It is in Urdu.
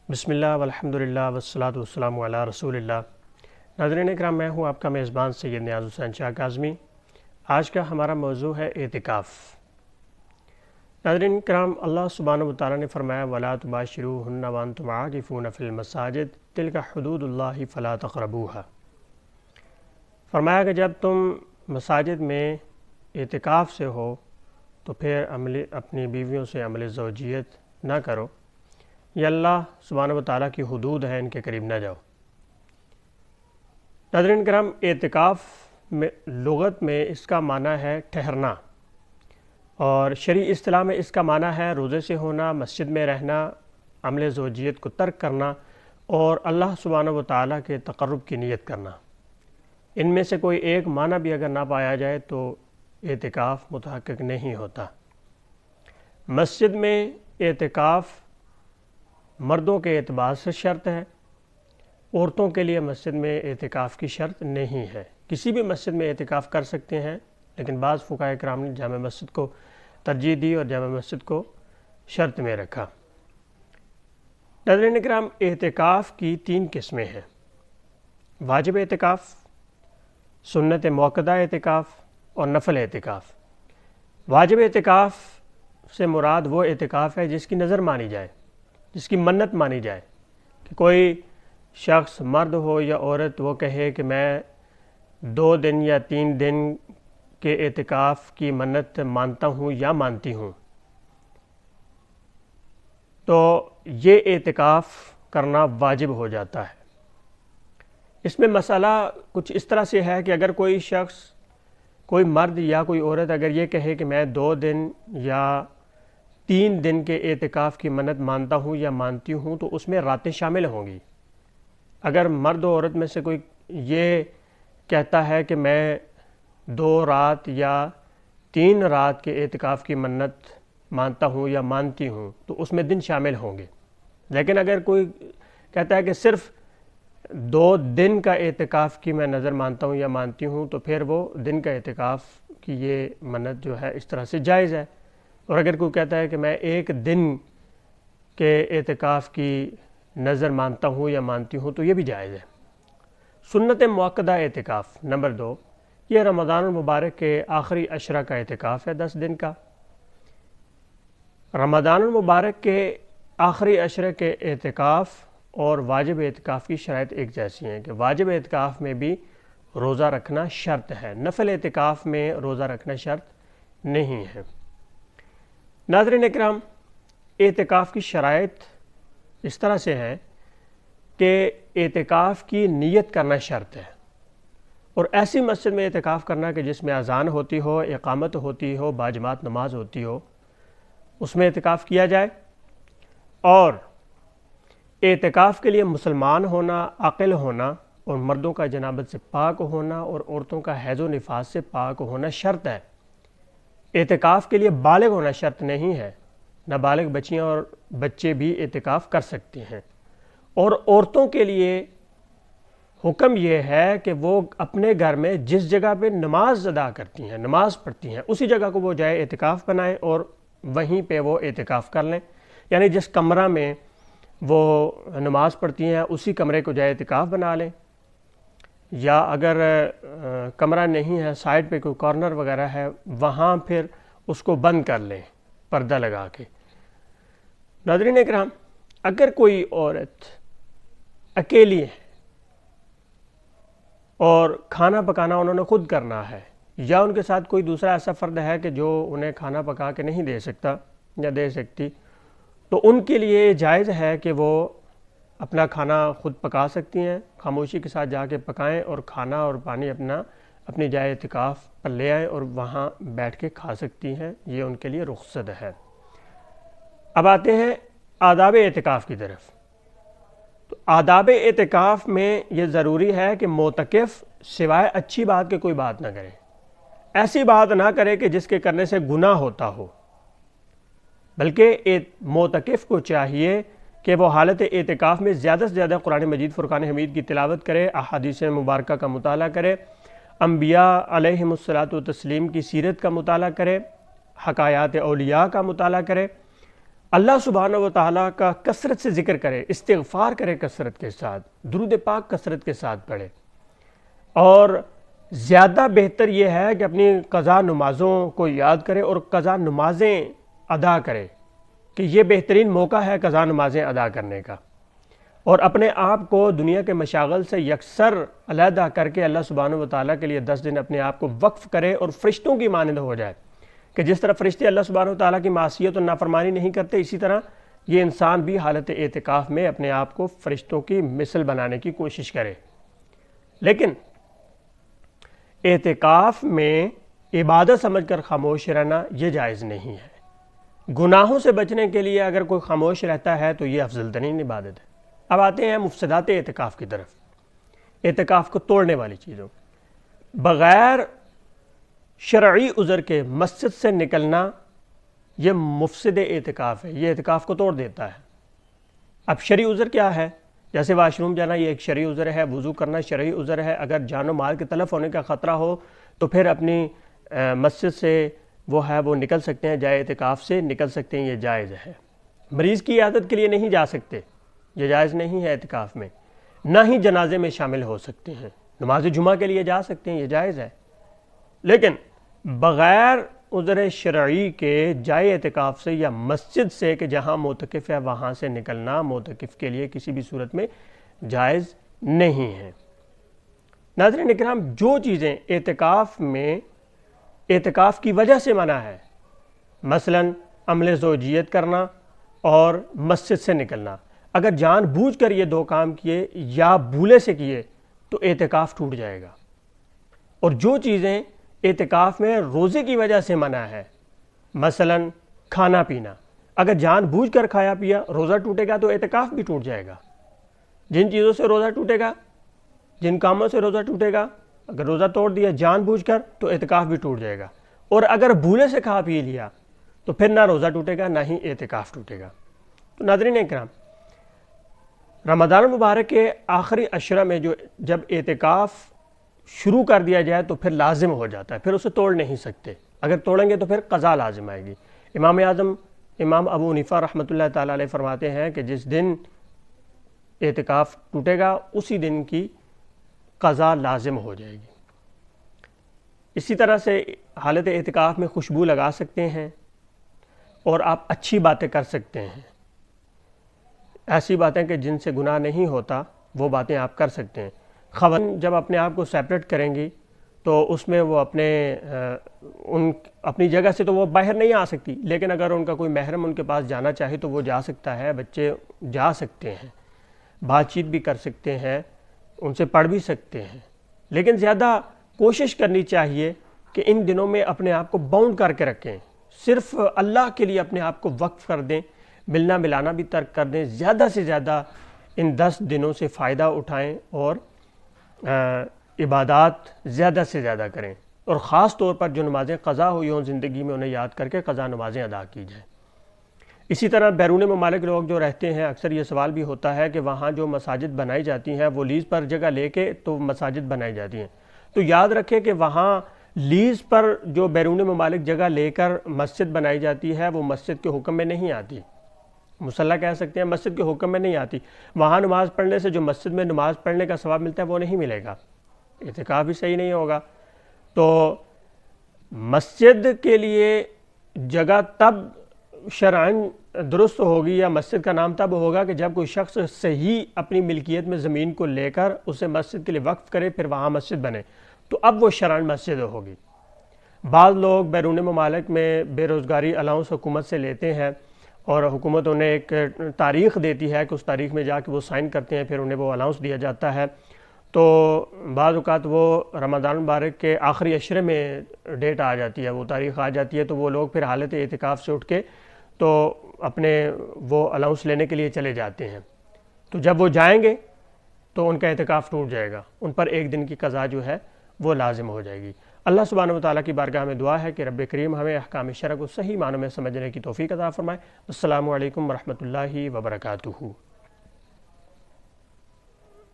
بسم اللہ والحمدللہ والصلاۃ والسلام علی رسول اللہ۔ ناظرین اکرام، میں ہوں آپ کا میزبان سید نیاز حسین شاہ کاظمی۔ آج کا ہمارا موضوع ہے اعتکاف۔ ناظرین اکرام، اللہ سبحانہ وتعالیٰ نے فرمایا وَلَا تُبَاشِرُوهُنَّ وَأَنْتُمْ عَاكِفُونَ فِي الْمَسَاجِدِ تِلْكَ حُدُودُ اللَّهِ فَلَا تَقْرَبُوهَا۔ فرمایا کہ جب تم مساجد میں اعتکاف سے ہو تو پھر اپنی بیویوں سے عمل زوجیت نہ کرو، یہ اللہ سبحانہ وتعالیٰ کی حدود ہے، ان کے قریب نہ جاؤ۔ ناظرین کرام، اعتکاف میں لغت میں اس کا معنی ہے ٹھہرنا، اور شرعی اصطلاح میں اس کا معنی ہے روزے سے ہونا، مسجد میں رہنا، عمل زوجیت کو ترک کرنا اور اللہ سبحانہ وتعالیٰ کے تقرب کی نیت کرنا۔ ان میں سے کوئی ایک معنی بھی اگر نہ پایا جائے تو اعتکاف متحقق نہیں ہوتا۔ مسجد میں اعتکاف مردوں کے اعتبار سے شرط ہے، عورتوں کے لیے مسجد میں اعتکاف کی شرط نہیں ہے۔ کسی بھی مسجد میں اعتکاف کر سکتے ہیں، لیکن بعض فقہاء کرام نے جامع مسجد کو ترجیح دی اور جامع مسجد کو شرط میں رکھا۔ ناظرین کرام، اعتکاف کی 3 قسمیں ہیں: واجب اعتکاف، سنت موقدہ اعتکاف اور نفل اعتکاف۔ واجب اعتکاف سے مراد وہ اعتکاف ہے جس کی نظر مانی جائے، جس کی منت مانی جائے، کہ کوئی شخص مرد ہو یا عورت وہ کہے کہ میں 2 دن یا 3 دن کے اعتکاف کی منت مانتا ہوں یا مانتی ہوں، تو یہ اعتکاف کرنا واجب ہو جاتا ہے۔ اس میں مسئلہ کچھ اس طرح سے ہے کہ اگر کوئی شخص، کوئی مرد یا کوئی عورت اگر یہ کہے کہ میں 2 دن یا 3 دن کے اعتکاف کی منت مانتا ہوں یا مانتی ہوں، تو اس میں راتیں شامل ہوں گی۔ اگر مرد و عورت میں سے کوئی یہ کہتا ہے کہ میں 2 رات یا 3 رات کے اعتکاف کی منت مانتا ہوں یا مانتی ہوں، تو اس میں دن شامل ہوں گے۔ لیکن اگر کوئی کہتا ہے کہ صرف 2 دن کا اعتکاف کی میں نظر مانتا ہوں یا مانتی ہوں، تو پھر وہ دن کا اعتکاف کی یہ منت جو ہے اس طرح سے جائز ہے۔ اور اگر کوئی کہتا ہے کہ میں 1 دن کے اعتکاف کی نظر مانتا ہوں یا مانتی ہوں، تو یہ بھی جائز ہے۔ سنت موقدہ اعتکاف نمبر 2، یہ رمضان المبارک کے آخری عشرہ کا اعتکاف ہے، 10 دن کا۔ رمضان المبارک کے آخری عشرے کے اعتکاف اور واجب اعتکاف کی شرائط ایک جیسی ہیں کہ واجب اعتکاف میں بھی روزہ رکھنا شرط ہے، نفل اعتکاف میں روزہ رکھنا شرط نہیں ہے۔ ناظرین اکرام، اعتکاف کی شرائط اس طرح سے ہے کہ اعتکاف کی نیت کرنا شرط ہے، اور ایسی مسجد میں اعتکاف کرنا کہ جس میں اذان ہوتی ہو، اقامت ہوتی ہو، باجماعت نماز ہوتی ہو، اس میں اعتکاف کیا جائے، اور اعتکاف کے لیے مسلمان ہونا، عاقل ہونا، اور مردوں کا جنابت سے پاک ہونا اور عورتوں کا حیض و نفاس سے پاک ہونا شرط ہے۔ اعتکاف کے لیے بالغ ہونا شرط نہیں ہے، نابالغ بچیاں اور بچے بھی اعتکاف کر سکتے ہیں۔ اور عورتوں کے لیے حکم یہ ہے کہ وہ اپنے گھر میں جس جگہ پہ نماز ادا کرتی ہیں، نماز پڑھتی ہیں، اسی جگہ کو وہ جائے اعتکاف بنائیں اور وہیں پہ وہ اعتکاف کر لیں، یعنی جس کمرہ میں وہ نماز پڑھتی ہیں اسی کمرے کو جائے اعتکاف بنا لیں، یا اگر کمرہ نہیں ہے، سائڈ پہ کوئی کارنر وغیرہ ہے، وہاں پھر اس کو بند کر لیں پردہ لگا کے۔ ناظرین اکرام، اگر کوئی عورت اکیلی ہے اور کھانا پکانا انہوں نے خود کرنا ہے، یا ان کے ساتھ کوئی دوسرا ایسا فرد ہے کہ جو انہیں کھانا پکا کے نہیں دے سکتا یا دے سکتی، تو ان کے لیے جائز ہے کہ وہ اپنا کھانا خود پکا سکتی ہیں، خاموشی کے ساتھ جا کے پکائیں اور کھانا اور پانی اپنی جائے اعتکاف پر لے آئیں اور وہاں بیٹھ کے کھا سکتی ہیں، یہ ان کے لیے رخصت ہے۔ اب آتے ہیں آداب اعتکاف کی طرف۔ تو آداب اعتکاف میں یہ ضروری ہے کہ معتکف سوائے اچھی بات کے کوئی بات نہ کرے، ایسی بات نہ کرے کہ جس کے کرنے سے گناہ ہوتا ہو، بلکہ معتکف کو چاہیے کہ وہ حالت اعتکاف میں زیادہ سے زیادہ قرآن مجید فرقان حمید کی تلاوت کرے، احادیث مبارکہ کا مطالعہ کرے، انبیاء علیہم الصلاۃ والتسلیم کی سیرت کا مطالعہ کرے، حکایات اولیاء کا مطالعہ کرے، اللہ سبحانہ و تعالیٰ کا کثرت سے ذکر کرے، استغفار کرے کثرت کے ساتھ، درود پاک کثرت کے ساتھ پڑھے، اور زیادہ بہتر یہ ہے کہ اپنی قضا نمازوں کو یاد کرے اور قضا نمازیں ادا کرے، کہ یہ بہترین موقع ہے قضا نمازیں ادا کرنے کا، اور اپنے آپ کو دنیا کے مشاغل سے یکسر علیحدہ کر کے اللہ سبحانہ و تعالیٰ کے لیے 10 دن اپنے آپ کو وقف کرے اور فرشتوں کی مانند ہو جائے، کہ جس طرح فرشتے اللہ سبحانہ و تعالیٰ کی معصیت اور نافرمانی نہیں کرتے، اسی طرح یہ انسان بھی حالت اعتکاف میں اپنے آپ کو فرشتوں کی مثل بنانے کی کوشش کرے۔ لیکن اعتکاف میں عبادت سمجھ کر خاموش رہنا یہ جائز نہیں ہے۔ گناہوں سے بچنے کے لیے اگر کوئی خاموش رہتا ہے تو یہ افضل ترین عبادت ہے۔ اب آتے ہیں مفسدات اعتکاف کی طرف، اعتکاف کو توڑنے والی چیزوں۔ بغیر شرعی عذر کے مسجد سے نکلنا یہ مفسد اعتکاف ہے، یہ اعتکاف کو توڑ دیتا ہے۔ اب شرعی عذر کیا ہے؟ جیسے واش روم جانا یہ ایک شرعی عذر ہے، وضو کرنا شرعی عذر ہے، اگر جان و مال کے تلف ہونے کا خطرہ ہو تو پھر اپنی مسجد سے وہ نکل سکتے ہیں، جائے اعتکاف سے نکل سکتے ہیں، یہ جائز ہے۔ مریض کی عیادت کے لیے نہیں جا سکتے، یہ جائز نہیں ہے اعتکاف میں، نہ ہی جنازے میں شامل ہو سکتے ہیں۔ نماز جمعہ کے لیے جا سکتے ہیں، یہ جائز ہے، لیکن بغیر عذر شرعی کے جائے اعتکاف سے یا مسجد سے کہ جہاں معتکف ہے وہاں سے نکلنا معتکف کے لیے کسی بھی صورت میں جائز نہیں ہے۔ ناظرین اکرام، جو چیزیں اعتکاف میں اعتکاف کی وجہ سے منع ہے، مثلا عمل زوجیت کرنا اور مسجد سے نکلنا، اگر جان بوجھ کر یہ دو کام کیے یا بھولے سے کیے تو اعتکاف ٹوٹ جائے گا۔ اور جو چیزیں اعتکاف میں روزے کی وجہ سے منع ہے، مثلا کھانا پینا، اگر جان بوجھ کر کھایا پیا روزہ ٹوٹے گا تو اعتکاف بھی ٹوٹ جائے گا۔ جن چیزوں سے روزہ ٹوٹے گا، جن کاموں سے روزہ ٹوٹے گا، اگر روزہ توڑ دیا جان بوجھ کر تو اعتکاف بھی ٹوٹ جائے گا، اور اگر بھولے سے کھا پی لیا تو پھر نہ روزہ ٹوٹے گا نہ ہی اعتکاف ٹوٹے گا۔ تو ناظرین اکرام، رمضان المبارک کے آخری عشرہ میں جب اعتکاف شروع کر دیا جائے تو پھر لازم ہو جاتا ہے، پھر اسے توڑ نہیں سکتے، اگر توڑیں گے تو پھر قضا لازم آئے گی۔ امام اعظم امام ابو حنیفہ رحمۃ اللہ تعالیٰ علیہ فرماتے ہیں کہ جس دن اعتکاف ٹوٹے گا اسی دن کی قضا لازم ہو جائے گی۔ اسی طرح سے حالت اعتکاف میں خوشبو لگا سکتے ہیں اور آپ اچھی باتیں کر سکتے ہیں، ایسی باتیں کہ جن سے گناہ نہیں ہوتا وہ باتیں آپ کر سکتے ہیں۔ خواتین جب اپنے آپ کو سیپریٹ کریں گی تو اس میں وہ اپنی جگہ سے تو وہ باہر نہیں آ سکتی، لیکن اگر ان کا کوئی محرم ان کے پاس جانا چاہے تو وہ جا سکتا ہے، بچے جا سکتے ہیں، بات چیت بھی کر سکتے ہیں، ان سے پڑھ بھی سکتے ہیں، لیکن زیادہ کوشش کرنی چاہیے کہ ان دنوں میں اپنے آپ کو باؤنڈ کر کے رکھیں، صرف اللہ کے لیے اپنے آپ کو وقف کر دیں، ملنا ملانا بھی ترک کر دیں، زیادہ سے زیادہ ان 10 دنوں سے فائدہ اٹھائیں اور عبادات زیادہ سے زیادہ کریں، اور خاص طور پر جو نمازیں قضا ہوئی ہوں زندگی میں انہیں یاد کر کے قضا نمازیں ادا کی جائیں۔ اسی طرح بیرون ممالک لوگ جو رہتے ہیں اکثر یہ سوال بھی ہوتا ہے کہ وہاں جو مساجد بنائی جاتی ہیں وہ لیز پر جگہ لے کے تو مساجد بنائی جاتی ہیں، تو یاد رکھیں کہ وہاں لیز پر جو بیرون ممالک جگہ لے کر مسجد بنائی جاتی ہے وہ مسجد کے حکم میں نہیں آتی، مصلی کہہ سکتے ہیں، مسجد کے حکم میں نہیں آتی۔ وہاں نماز پڑھنے سے جو مسجد میں نماز پڑھنے کا ثواب ملتا ہے وہ نہیں ملے گا، اعتکاف بھی صحیح نہیں ہوگا۔ تو مسجد کے لیے جگہ تب شرعاً درست ہوگی یا مسجد کا نام تب ہوگا کہ جب کوئی شخص صحیح اپنی ملکیت میں زمین کو لے کر اسے مسجد کے لیے وقف کرے، پھر وہاں مسجد بنے، تو اب وہ شرعاً مسجد ہوگی۔ بعض لوگ بیرون ممالک میں بے روزگاری الاؤنس حکومت سے لیتے ہیں اور حکومت انہیں ایک تاریخ دیتی ہے کہ اس تاریخ میں جا کے وہ سائن کرتے ہیں، پھر انہیں وہ الاؤنس دیا جاتا ہے، تو بعض اوقات وہ رمضان مبارک کے آخری عشرے میں ڈیٹ آ جاتی ہے، وہ تاریخ آ جاتی ہے، تو وہ لوگ پھر حالت اعتکاف سے اٹھ کے تو اپنے وہ الاؤنس لینے کے لیے چلے جاتے ہیں، تو جب وہ جائیں گے تو ان کا اعتکاف ٹوٹ جائے گا، ان پر ایک دن کی قضا جو ہے وہ لازم ہو جائے گی۔ اللہ سبحانہ و تعالیٰ کی بارگاہ میں دعا ہے کہ رب کریم ہمیں احکام شرع کو صحیح معنوں میں سمجھنے کی توفیق عطا فرمائے۔ السلام علیکم ورحمۃ اللہ وبرکاتہ۔